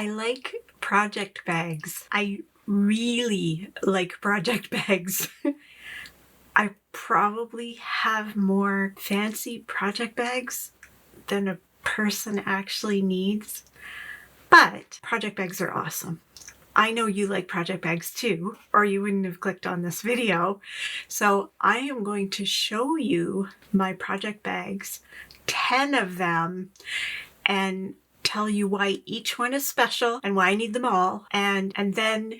I like project bags. I really like project bags. I probably have more fancy project bags than a person actually needs, but project bags are awesome. I know you like project bags too, or you wouldn't have clicked on this video. So I am going to show you my project bags, 10 of them, and tell you why each one is special and why I need them all, and then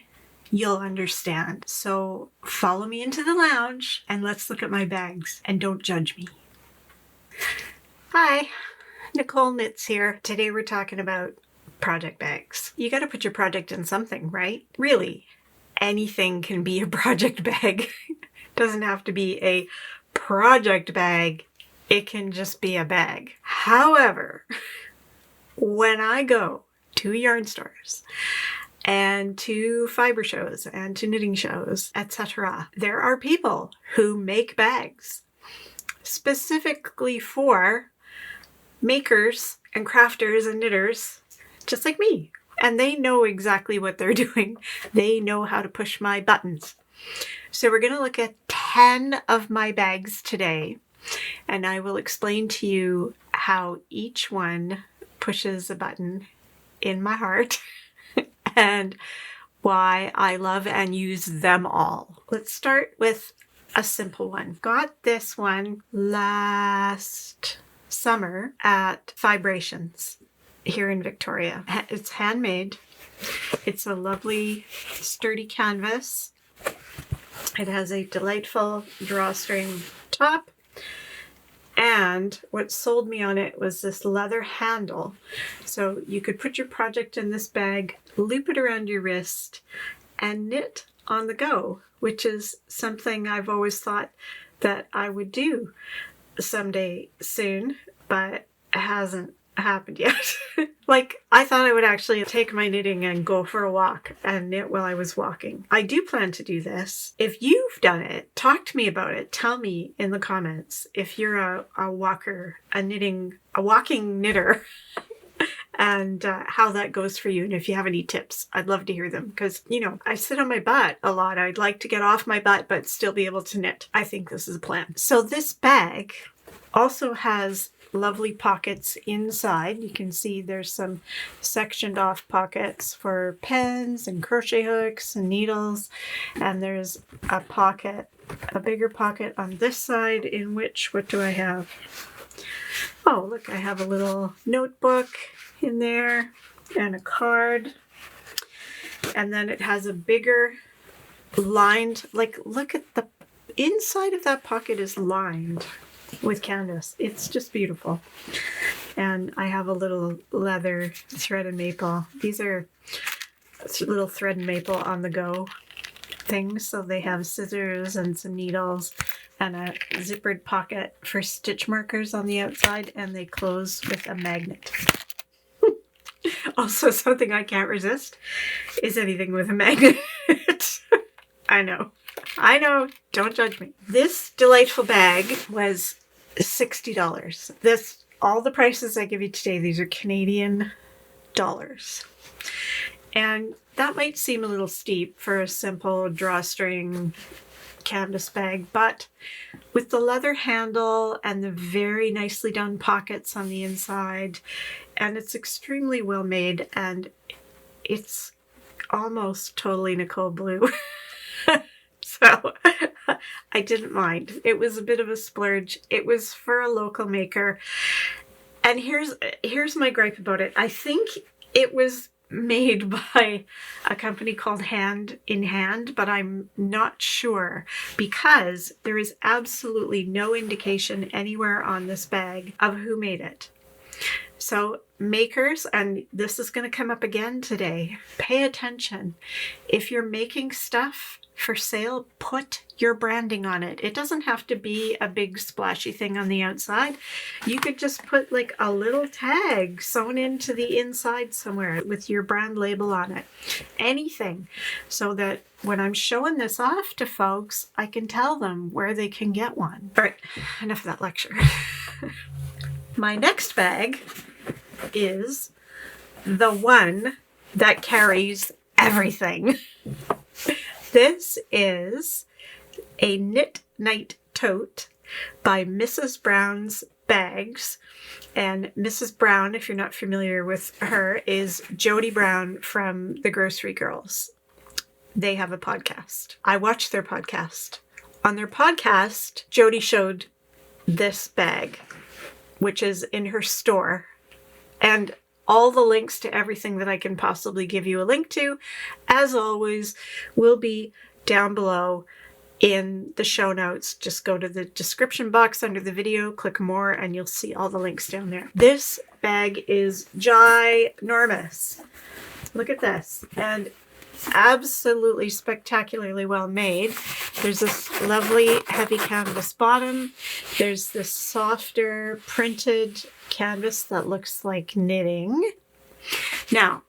you'll understand. So follow me into the lounge and let's look at my bags, and don't judge me. Hi, Knicoleknits here. Today we're talking about project bags. You got to put your project in something, right? Really, anything can be a project bag. Doesn't have to be a project bag. It can just be a bag. However, when I go to yarn stores and to fiber shows and to knitting shows, etc., there are people who make bags specifically for makers and crafters and knitters just like me. And they know exactly what they're doing. They know how to push my buttons. So we're going to look at 10 of my bags today, and I will explain to you how each one pushes a button in my heart and why I love and use them all. Let's start with a simple one. Got this one last summer at Vibrations here in Victoria. It's handmade. It's a lovely sturdy canvas. It has a delightful drawstring top, and what sold me on it was this leather handle. So you could put your project in this bag, loop it around your wrist, and knit on the go, which is something I've always thought that I would do someday soon, but it hasn't happened yet. Like, I thought I would actually take my knitting and go for a walk and knit while I was walking. I do plan to do this. If you've done it, talk to me about it. Tell me in the comments if you're a walker, a walking knitter, and how that goes for you, and if you have any tips. I'd love to hear them, because, you know, I sit on my butt a lot. I'd like to get off my butt but still be able to knit. I think this is a plan. So this bag also has lovely pockets inside. You can see there's some sectioned off pockets for pens and crochet hooks and needles, and there's a pocket, a bigger pocket on this side, in which, what do I have? Oh, look, I have a little notebook in there and a card, and then it has a bigger lined, like, look at the inside of that pocket is lined with canvas. It's just beautiful. And I have a little leather thread and maple. These are little thread and maple on the go things. So they have scissors and some needles and a zippered pocket for stitch markers on the outside, and they close with a magnet. Also, something I can't resist is anything with a magnet. I know, don't judge me. This delightful bag was $60. All the prices I give you today, these are Canadian dollars. And that might seem a little steep for a simple drawstring canvas bag, but with the leather handle and the very nicely done pockets on the inside, and it's extremely well made, and it's almost totally Nicole blue. So I didn't mind. It was a bit of a splurge. It was for a local maker. And here's my gripe about it. I think it was made by a company called Hand in Hand, but I'm not sure, because there is absolutely no indication anywhere on this bag of who made it. So makers, and this is going to come up again today, pay attention. If you're making stuff for sale, put your branding on it. It doesn't have to be a big splashy thing on the outside. You could just put like a little tag sewn into the inside somewhere with your brand label on it. Anything, so that when I'm showing this off to folks, I can tell them where they can get one. All right, enough of that lecture. My next bag is the one that carries everything. This is a Knit Night Tote by Mrs. Brown's Bags. And Mrs. Brown, if you're not familiar with her, is Jody Brown from the Grocery Girls. They have a podcast. I watched their podcast. On their podcast, Jody showed this bag, which is in her store. And all the links to everything that I can possibly give you a link to, as always, will be down below in the show notes. Just go to the description box under the video, click more, and you'll see all the links down there. This bag is ginormous. Look at this. And absolutely spectacularly well made. There's this lovely heavy canvas bottom. There's this softer printed canvas that looks like knitting. Now,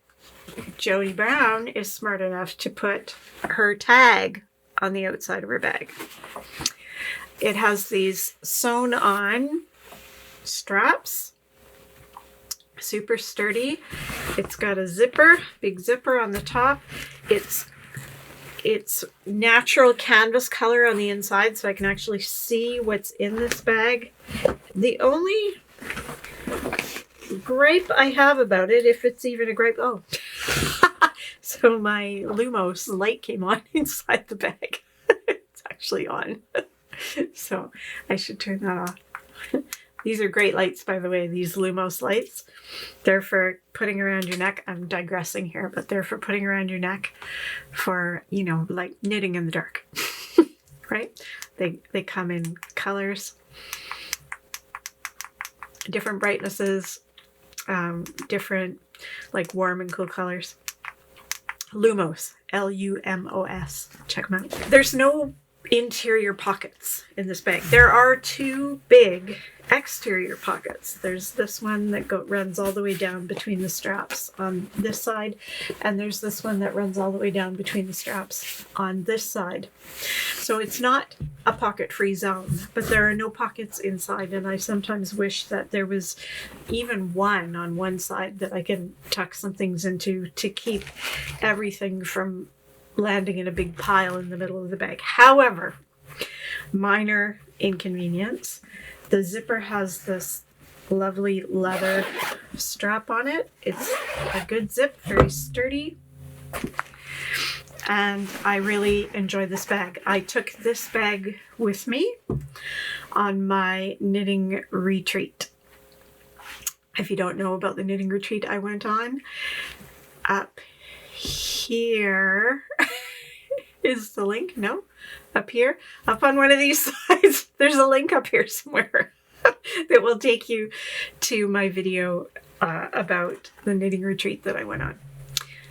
Jody Brown is smart enough to put her tag on the outside of her bag. It has these sewn on straps, super sturdy. It's got a zipper, big zipper on the top. It's natural canvas color on the inside, so I can actually see what's in this bag. The only gripe I have about it, if it's even a gripe, so my Lumos light came on inside the bag. It's actually on. So I should turn that off. These are great lights, by the way, these Lumos lights. They're for putting around your neck. I'm digressing here, but they're for putting around your neck for, you know, like knitting in the dark, right? They come in colors, different brightnesses, different like warm and cool colors. Lumos, Lumos. Check them out. There's no interior pockets in this bag. There are two big exterior pockets. There's this one that runs all the way down between the straps on this side, and there's this one that runs all the way down between the straps on this side. So it's not a pocket-free zone, but there are no pockets inside, and I sometimes wish that there was even one on one side that I can tuck some things into to keep everything from landing in a big pile in the middle of the bag. However, minor inconvenience. The zipper has this lovely leather strap on it. It's a good zip, very sturdy. And I really enjoy this bag. I took this bag with me on my knitting retreat. If you don't know about the knitting retreat I went on, up here is the link. No, up here, up on one of these sides, there's a link up here somewhere that will take you to my video about the knitting retreat that I went on.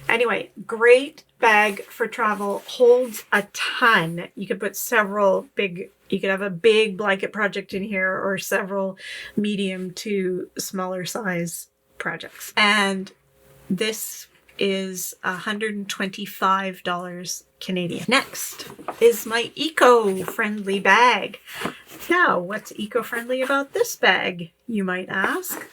Anyway, great bag for travel, holds a ton. You could put you could have a big blanket project in here or several medium to smaller size projects. And this is $125 Canadian. Next is my eco-friendly bag. Now, what's eco-friendly about this bag, you might ask?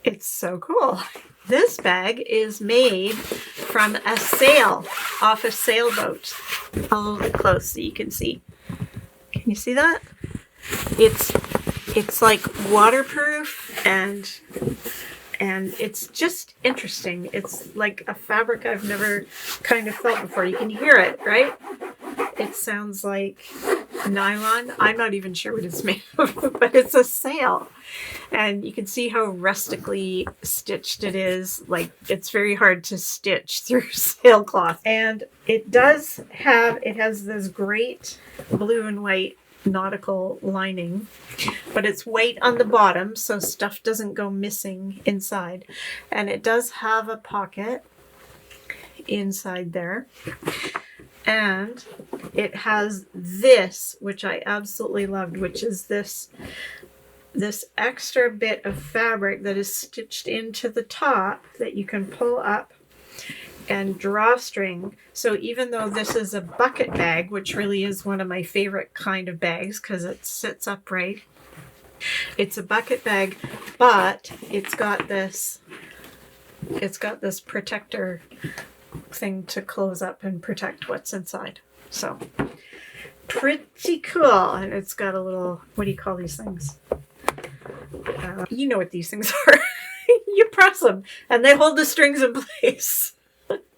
It's so cool. This bag is made from a sail off a sailboat. I'll hold it close so you can see. Can you see that? It's like waterproof and it's just interesting. It's like a fabric I've never kind of felt before. You can hear it, right? It sounds like nylon. I'm not even sure what it's made of, but it's a sail. And you can see how rustically stitched it is. Like, it's very hard to stitch through sailcloth. And it has this great blue and white nautical lining, but it's white on the bottom, so stuff doesn't go missing inside. And it does have a pocket inside there. And it has this, which I absolutely loved, which is this extra bit of fabric that is stitched into the top that you can pull up and drawstring. So even though this is a bucket bag, which really is one of my favorite kind of bags because it sits upright, it's a bucket bag, but it's got this it's got this protector thing to close up and protect what's inside. So pretty cool. And it's got a little, what do you call these things? You know what these things are. You press them and they hold the strings in place.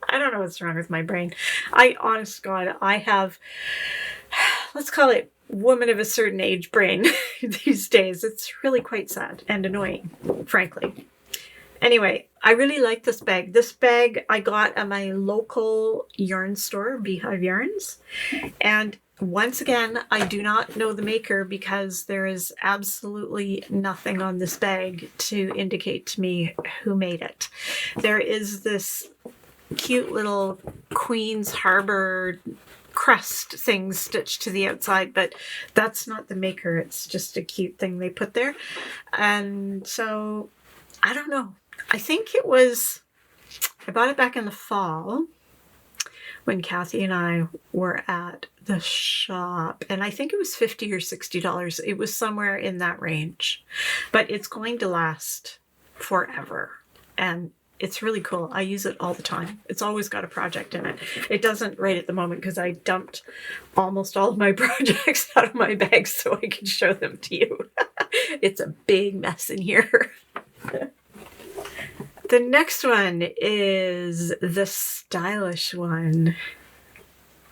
I don't know what's wrong with my brain. Honest to God, I have, let's call it woman of a certain age brain these days. It's really quite sad and annoying, frankly. Anyway, I really like this bag. This bag I got at my local yarn store, Beehive Yarns. And once again, I do not know the maker because there is absolutely nothing on this bag to indicate to me who made it. There is this cute little Queen's Harbor crust thing stitched to the outside, but that's not the maker. It's just a cute thing they put there. And so, I don't know. I think it was, I bought it back in the fall when Kathy and I were at the shop, and I think it was $50 or $60. It was somewhere in that range, but it's going to last forever. And it's really cool. I use it all the time. It's always got a project in it. It doesn't right at the moment because I dumped almost all of my projects out of my bag so I can show them to you. It's a big mess in here. The next one is the stylish one.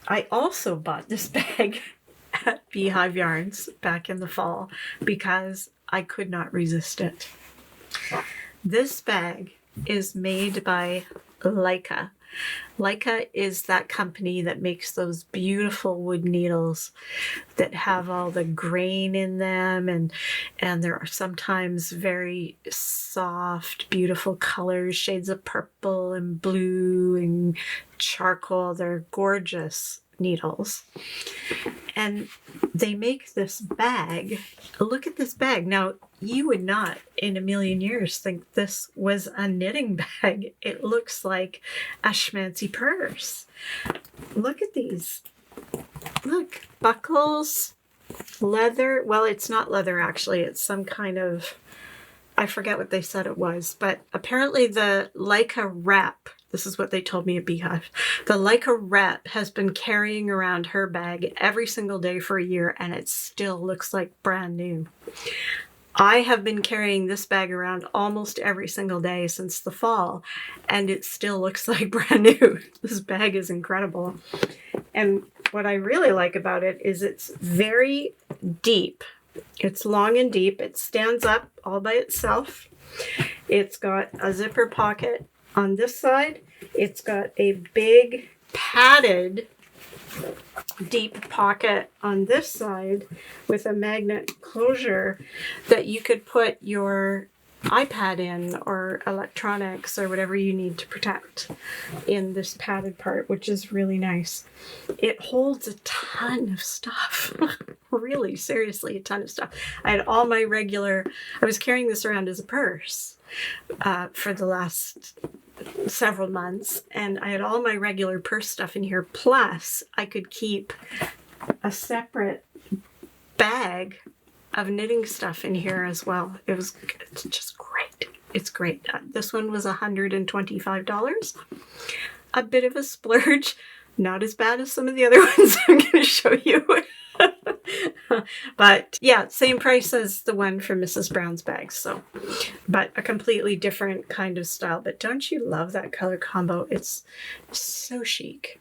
I also bought this bag at Beehive Yarns back in the fall because I could not resist it. This bag is made by Lykke. Lykke is that company that makes those beautiful wood needles that have all the grain in them, and there are sometimes very soft, beautiful colors, shades of purple and blue and charcoal. They're gorgeous needles. And they make this bag. Look at this bag. Now, you would not in a million years think this was a knitting bag. It looks like a schmancy purse. Look at these. Look, buckles, leather. Well, it's not leather actually. It's some kind of, I forget what they said it was, but apparently the Lykke rep, this is what they told me at Beehive, the Lykke rep has been carrying around her bag every single day for a year and it still looks like brand new. I have been carrying this bag around almost every single day since the fall and it still looks like brand new. This bag is incredible. And what I really like about it is it's very deep. It's long and deep. It stands up all by itself. It's got a zipper pocket on this side. It's got a big padded deep pocket on this side with a magnet closure that you could put your iPad in or electronics or whatever you need to protect in this padded part, which is really nice. It holds a ton of stuff. Really, seriously, a ton of stuff. I had all my regular, I was carrying this around as a purse for the last several months, and I had all my regular purse stuff in here, plus I could keep a separate bag of knitting stuff in here as well. It's just great. It's great. This one was $125. A bit of a splurge. Not as bad as some of the other ones I'm going to show you. But yeah, same price as the one from Mrs. Brown's bags. So, but a completely different kind of style. But don't you love that color combo? It's so chic.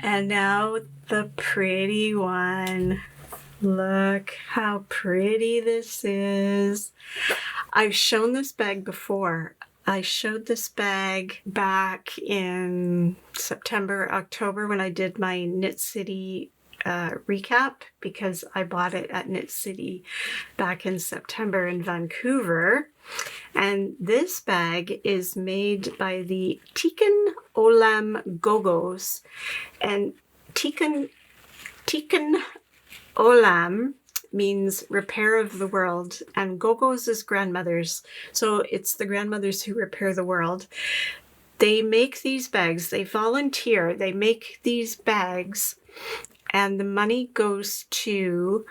And now the pretty one. Look how pretty this is. I've shown this bag before. I showed this bag back in September, October when I did my Knit City recap because I bought it at Knit City back in September in Vancouver. And this bag is made by the Tikun Olam Gogos. And Tikun Olam means repair of the world, and Gogos is grandmothers. So it's the grandmothers who repair the world. They make these bags, they volunteer, they make these bags, and the money goes to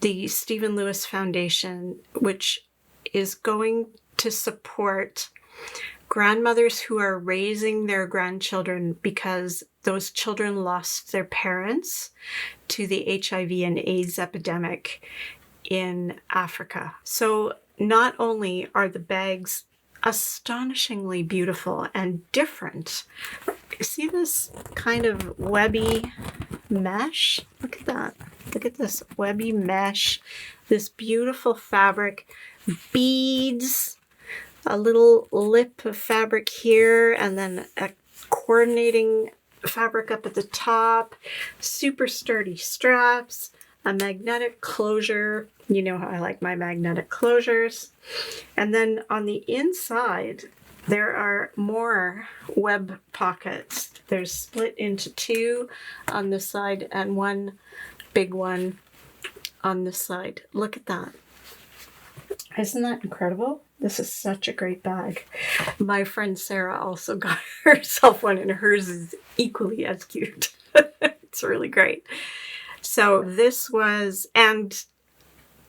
the Stephen Lewis Foundation, which is going to support grandmothers who are raising their grandchildren because those children lost their parents to the HIV and AIDS epidemic in Africa. So not only are the bags astonishingly beautiful and different, see this kind of webby mesh? Look at that. Look at this webby mesh, this beautiful fabric, beads, a little lip of fabric here, and then a coordinating fabric up at the top, super sturdy straps, a magnetic closure. You know how I like my magnetic closures. And then on the inside, there are more web pockets. There's split into two on this side and one big one on this side. Look at that. Isn't that incredible? This is such a great bag. My friend Sarah also got herself one, and hers is equally as cute. It's really great. So this was, and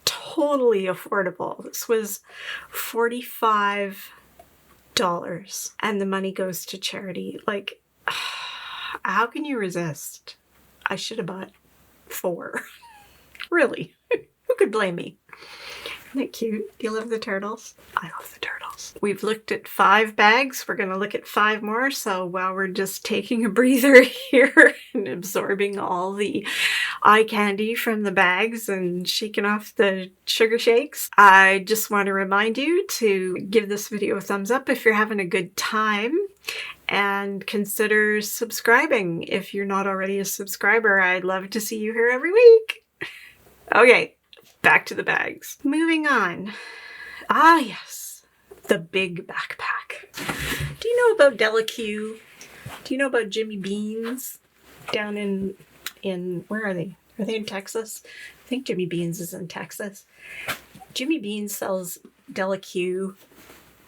totally affordable. This was $45, and the money goes to charity. Like, how can you resist? I should have bought 4. Really? Who could blame me? Isn't that cute? Do you love the turtles? I love the turtles. We've looked at 5 bags. We're going to look at 5 more. So while we're just taking a breather here and absorbing all the eye candy from the bags and shaking off the sugar shakes, I just want to remind you to give this video a thumbs up if you're having a good time, and consider subscribing if you're not already a subscriber. I'd love to see you here every week. Okay. Back to the bags. Moving on. Ah, yes. The big backpack. Do you know about Della? Do you know about Jimmy Beans down in where are they? Are they in Texas? I think Jimmy Beans is in Texas. Jimmy Beans sells Della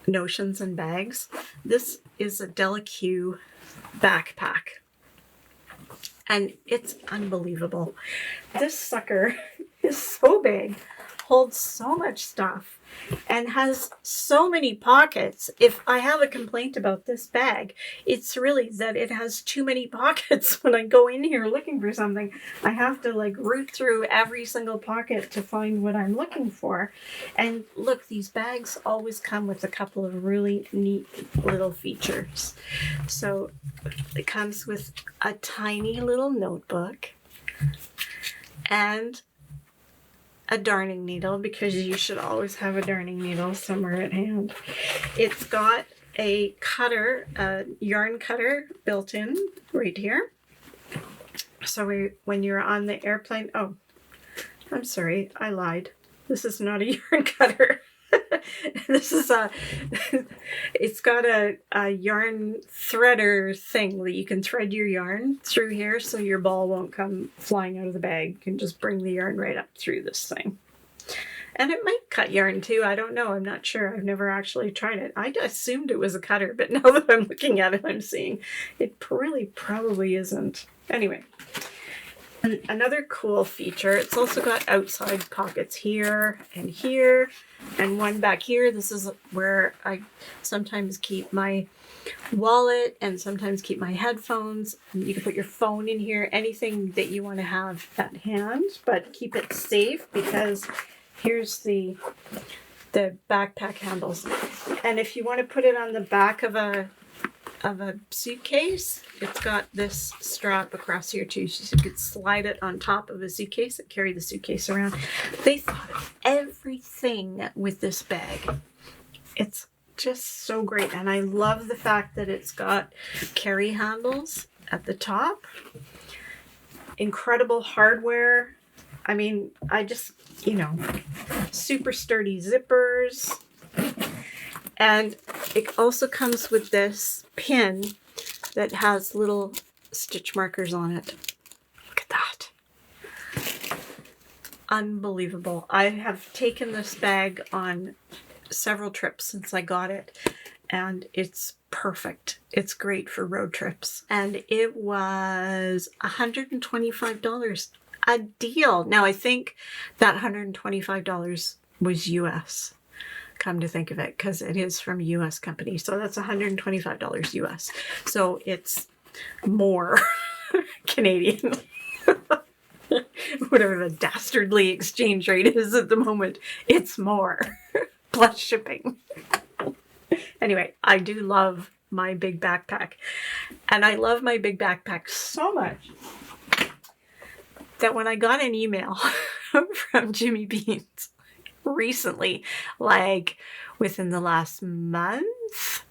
notions and bags. This is a Della backpack. And it's unbelievable. This sucker is so big, holds so much stuff, and has so many pockets. If I have a complaint about this bag, it's really that it has too many pockets. When I go in here looking for something, I have to like root through every single pocket to find what I'm looking for. And look, these bags always come with a couple of really neat little features. So it comes with a tiny little notebook and a darning needle, because you should always have a darning needle somewhere at hand. It's got a cutter, a yarn cutter built in right here. So when you're on the airplane, oh, I'm sorry, I lied. This is not a yarn cutter. This is it's got a yarn threader thing that you can thread your yarn through here so your ball won't come flying out of the bag. You can just bring the yarn right up through this thing. And it might cut yarn too. I don't know. I'm not sure. I've never actually tried it. I assumed it was a cutter, but now that I'm looking at it, I'm seeing it really probably isn't. Anyway. And another cool feature, it's also got outside pockets here, and one back here. This is where I sometimes keep my wallet and sometimes keep my headphones. You can put your phone in here, anything that you want to have at hand, but keep it safe, because here's the backpack handles. And if you want to put it on the back of a suitcase, it's got this strap across here too, so you could slide it on top of a suitcase and carry the suitcase around. They thought of everything with this bag. It's just so great, and I love the fact that it's got carry handles at the top. Incredible hardware. I mean, I just, super sturdy zippers. And it also comes with this pin that has little stitch markers on it. Look at that. Unbelievable. I have taken this bag on several trips since I got it, and it's perfect. It's great for road trips. And it was $125. A deal. Now, I think that $125 was US. come to think of it, because it is from a US company. So that's $125 US. So it's more Canadian. Whatever the dastardly exchange rate is at the moment, it's more. Plus shipping. Anyway, I do love my big backpack. And I love my big backpack so much that when I got an email from Jimmy Beans recently, like within the last month,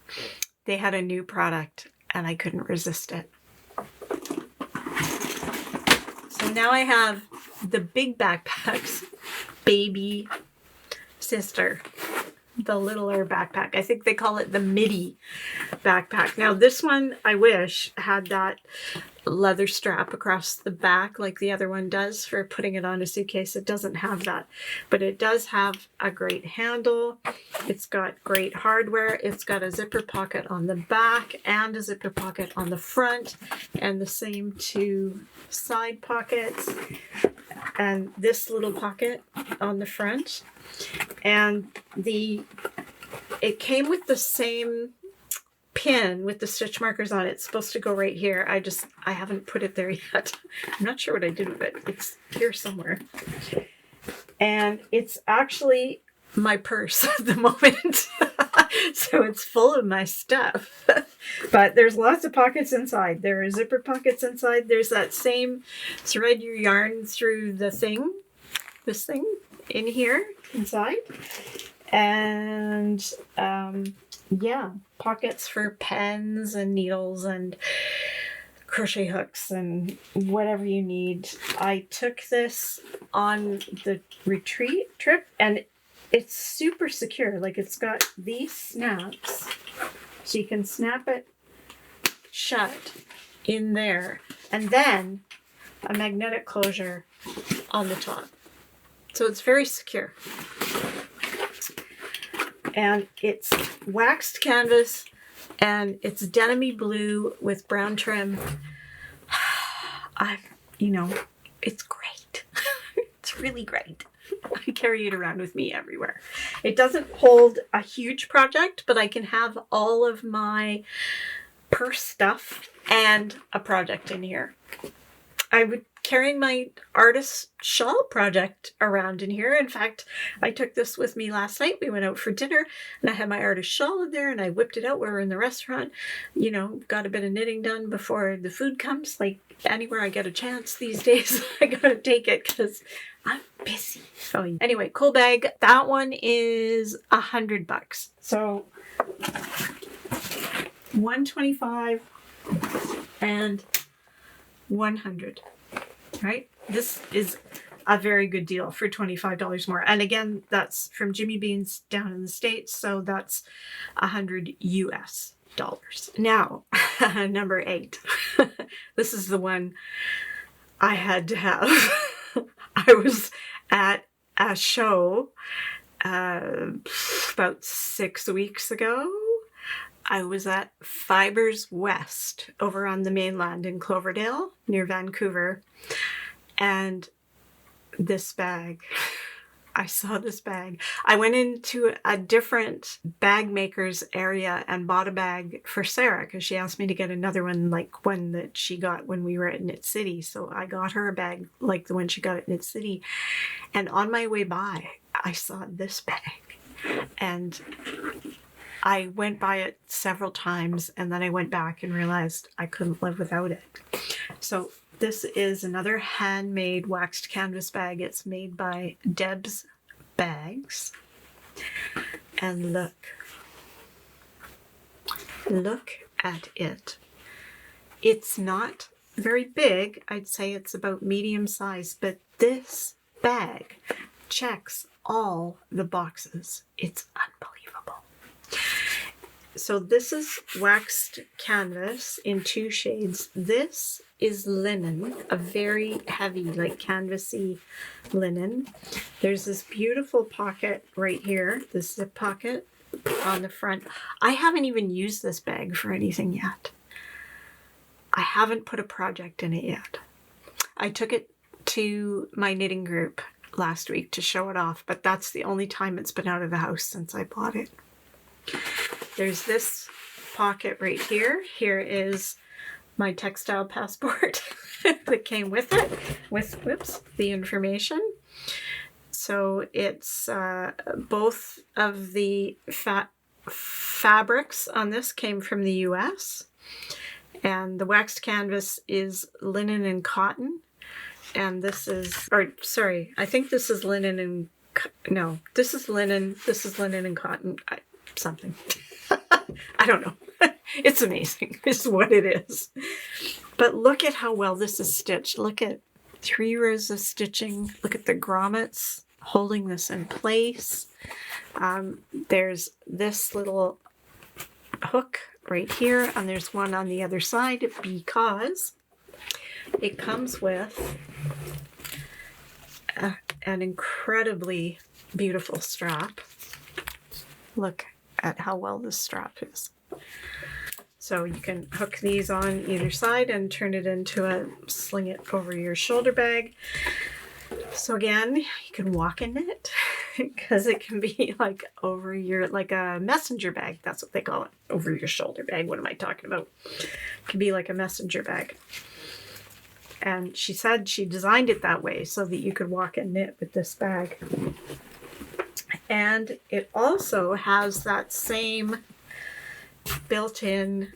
they had a new product and I couldn't resist it. So now I have the big backpack's baby sister, the littler backpack. I think they call it the midi backpack. Now this one, I wish, had that leather strap across the back like the other one does for putting it on a suitcase. It doesn't have that, but it does have a great handle. It's got great hardware. It's got a zipper pocket on the back and a zipper pocket on the front, and the same two side pockets, and this little pocket on the front. And it came with the same pin with the stitch markers on it. It's supposed to go right here. I haven't put it there yet. I'm not sure what I did with it. It's here somewhere. And it's actually my purse at the moment. So it's full of my stuff. But there's lots of pockets inside. There are zipper pockets inside. There's that same thread your yarn through the thing. This thing in here inside. And yeah, pockets for pens and needles and crochet hooks and whatever you need. I took this on the retreat trip and it's super secure. Like, it's got these snaps so you can snap it shut in there, and then a magnetic closure on the top. So it's very secure. And it's waxed canvas, and it's denim-y blue with brown trim. It's great. It's really great. I carry it around with me everywhere. It doesn't hold a huge project, but I can have all of my purse stuff and a project in here. I would carrying my artist shawl project around in here. In fact, I took this with me last night. We went out for dinner and I had my artist shawl in there and I whipped it out. We were in the restaurant, got a bit of knitting done before the food comes. Like, anywhere I get a chance these days, I gotta take it because I'm busy. So anyway, cool bag. That one is $100. So $125 and $100. Right? This is a very good deal for $25 more. And again, that's from Jimmy Beans down in the States. So that's $100 US. Now, number 8. This is the one I had to have. I was at a show about 6 weeks ago. I was at Fibers West over on the mainland in Cloverdale near Vancouver. And this bag, I saw this bag. I went into a different bag maker's area and bought a bag for Sarah because she asked me to get another one like one that she got when we were at Knit City. So I got her a bag like the one she got at Knit City. And on my way by, I saw this bag. And I went by it several times and then I went back and realized I couldn't live without it. So this is another handmade waxed canvas bag. It's made by Deb's Bags. And look at it. It's not very big. I'd say it's about medium size, but this bag checks all the boxes. It's unbelievable. So this is waxed canvas in 2 shades. This is linen, a very heavy, like canvasy linen. There's this beautiful pocket right here, this zip pocket on the front. I haven't even used this bag for anything yet. I haven't put a project in it yet. I took it to my knitting group last week to show it off, but that's the only time it's been out of the house since I bought it. There's this pocket right here. Here is my textile passport that came with it, with, whoops, the information. So it's both of the fabrics on this came from the US, and the waxed canvas is linen and cotton. And this is, or sorry, I think this is linen and, no, this is linen and cotton, something. I don't know. It's amazing. It's what it is. But look at how well this is stitched. Look at 3 rows of stitching. Look at the grommets holding this in place. There's this little hook right here, and there's one on the other side because it comes with an incredibly beautiful strap. Look at how well this strap is. So you can hook these on either side and turn it into a, sling it over your shoulder bag. So again, you can walk in it because it can be like over your, like a messenger bag. That's what they call it. Over your shoulder bag. What am I talking about? It can be like a messenger bag. And she said she designed it that way so that you could walk and knit with this bag. And it also has that same built-in,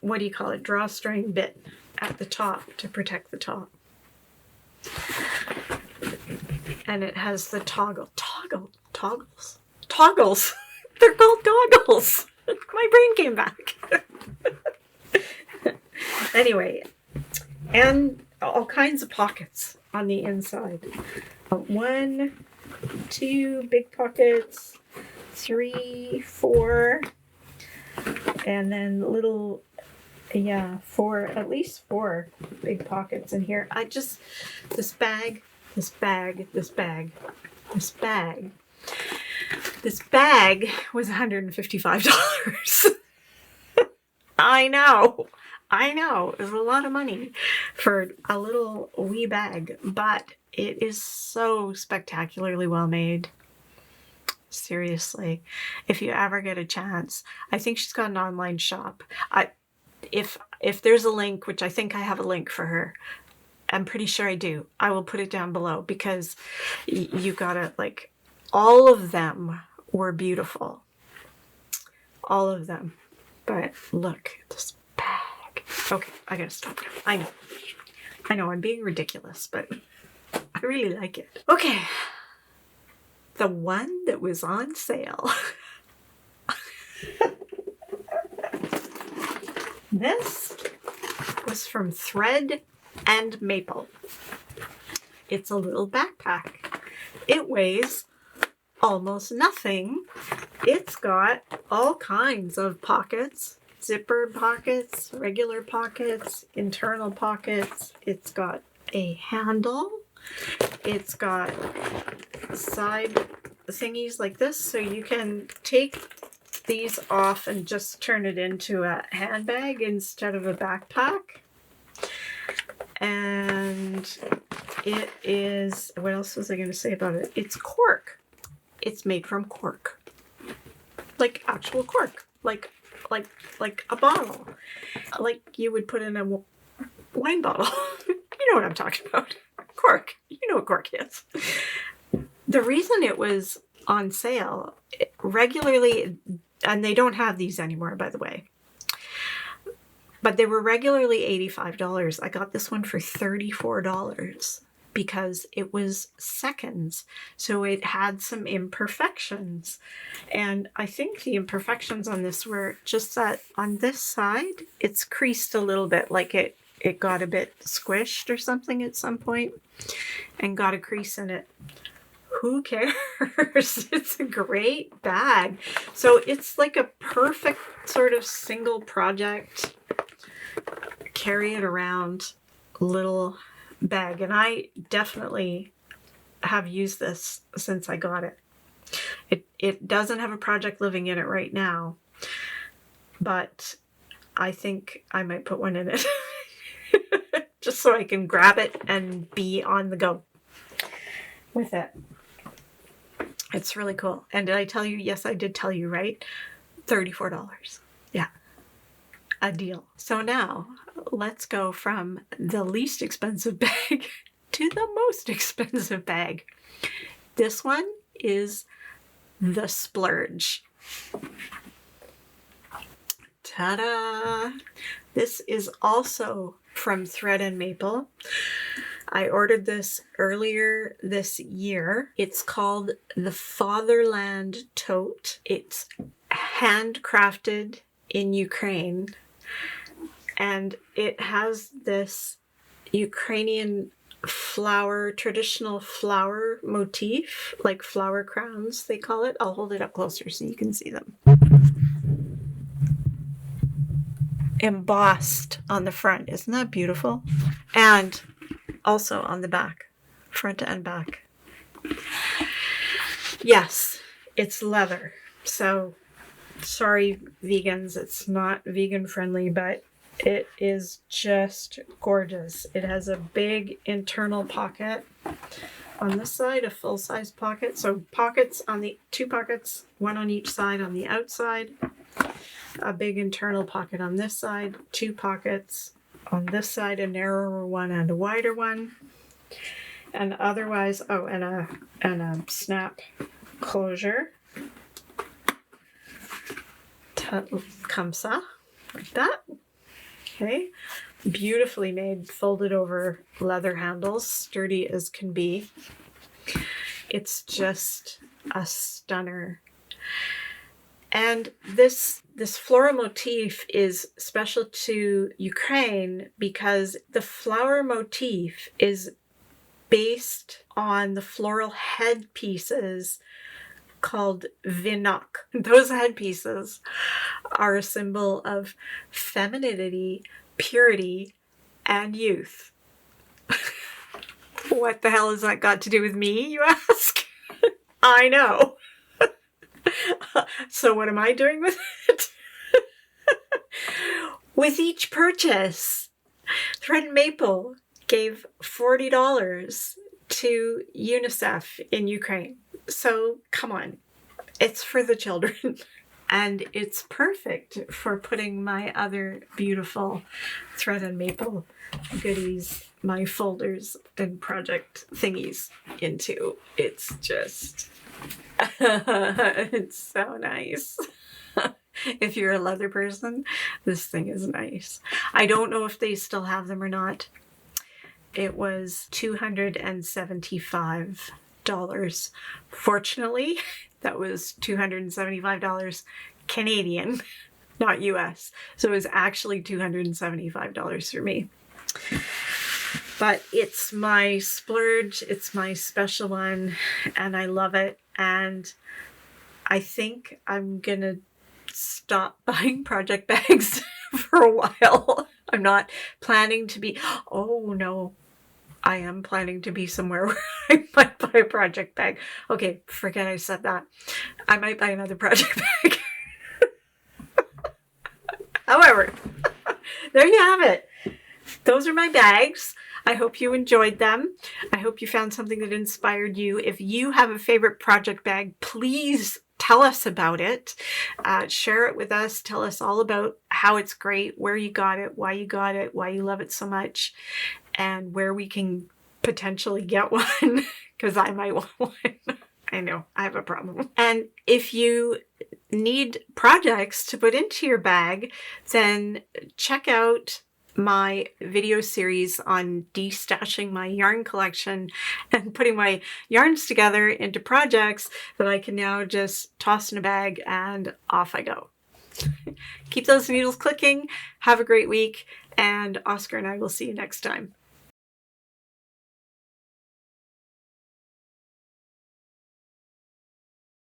what do you call it, drawstring bit at the top to protect the top. And it has the toggles. They're called toggles. My brain came back. Anyway, and all kinds of pockets on the inside. 1, 2 big pockets, 3, 4, and then little, yeah, 4, at least 4 big pockets in here. This bag was $155. I know, it was a lot of money for a little wee bag, but it is so spectacularly well made. Seriously, if you ever get a chance, I think she's got an online shop. If there's a link, which I think I have a link for her, I'm pretty sure I do, I will put it down below because you gotta, like, all of them were beautiful. All of them. But look at this bag. Okay, I gotta stop now. I know I'm being ridiculous, but I really like it. Okay. The one that was on sale. This was from Thread and Maple. It's a little backpack. It weighs almost nothing. It's got all kinds of pockets, zipper pockets, regular pockets, internal pockets. It's got a handle. It's got side thingies like this, so you can take these off and just turn it into a handbag instead of a backpack. And it is, what else was I going to say about it? It's cork. It's made from cork. Like actual cork. Like a bottle. Like you would put in a wine bottle. You know what I'm talking about. Cork. You know what cork is. The reason it was on sale regularly, and they don't have these anymore, by the way, but they were regularly $85. I got this one for $34 because it was seconds. So it had some imperfections. And I think the imperfections on this were just that on this side, it's creased a little bit, like it got a bit squished or something at some point and got a crease in it. Who cares? It's a great bag. So it's like a perfect sort of single project, carry it around little bag. And I definitely have used this since I got it. It doesn't have a project living in it right now, but I think I might put one in it just so I can grab it and be on the go. with it. It's really cool. And did I tell you? Yes, I did tell you, right? $34. Yeah. A deal. So now let's go from the least expensive bag to the most expensive bag. This one is the Splurge. Ta-da! This is also from Thread and Maple. I ordered this earlier this year. It's called the Fatherland Tote. It's handcrafted in Ukraine, and it has this Ukrainian flower, traditional flower motif, like flower crowns, they call it. I'll hold it up closer so you can see them. Embossed on the front. Isn't that beautiful? And also on the back, front and back. Yes, it's leather. So, sorry, vegans, it's not vegan friendly, but it is just gorgeous. It has a big internal pocket on this side, a full-size pocket. So pockets on the two pockets, one on each side on the outside. A big internal pocket on this side, two pockets on this side, a narrower one and a wider one. And otherwise, oh, and a snap closure. Kamsa, like that. Okay, beautifully made, folded over leather handles, sturdy as can be. It's just a stunner. And this floral motif is special to Ukraine because the flower motif is based on the floral headpieces called vinok. Those headpieces are a symbol of femininity, purity, and youth. What the hell has that got to do with me, you ask? I know. So what am I doing with it? With each purchase, Thread and Maple gave $40 to UNICEF in Ukraine. So come on, it's for the children. And it's perfect for putting my other beautiful Thread and Maple goodies, my folders and project thingies into. It's just, it's so nice. If you're a leather person, this thing is nice. I don't know if they still have them or not. It was $275. Fortunately, that was $275 Canadian, not US. So it was actually $275 for me. But it's my splurge, it's my special one, and I love it. And I think I'm gonna stop buying project bags for a while. I'm not planning to be, oh no, I am planning to be somewhere where I might buy a project bag. Okay, forget I said that. I might buy another project bag. However, there you have it. Those are my bags. I hope you enjoyed them. I hope you found something that inspired you. If you have a favorite project bag, please tell us about it. Share it with us. Tell us all about how it's great, where you got it, why you love it so much, and where we can potentially get one, because I might want one. I know, I have a problem. And if you need projects to put into your bag, then check out my video series on destashing my yarn collection and putting my yarns together into projects that I can now just toss in a bag and off I go. Keep those needles clicking. Have a great week, and Oscar and I will see you next time.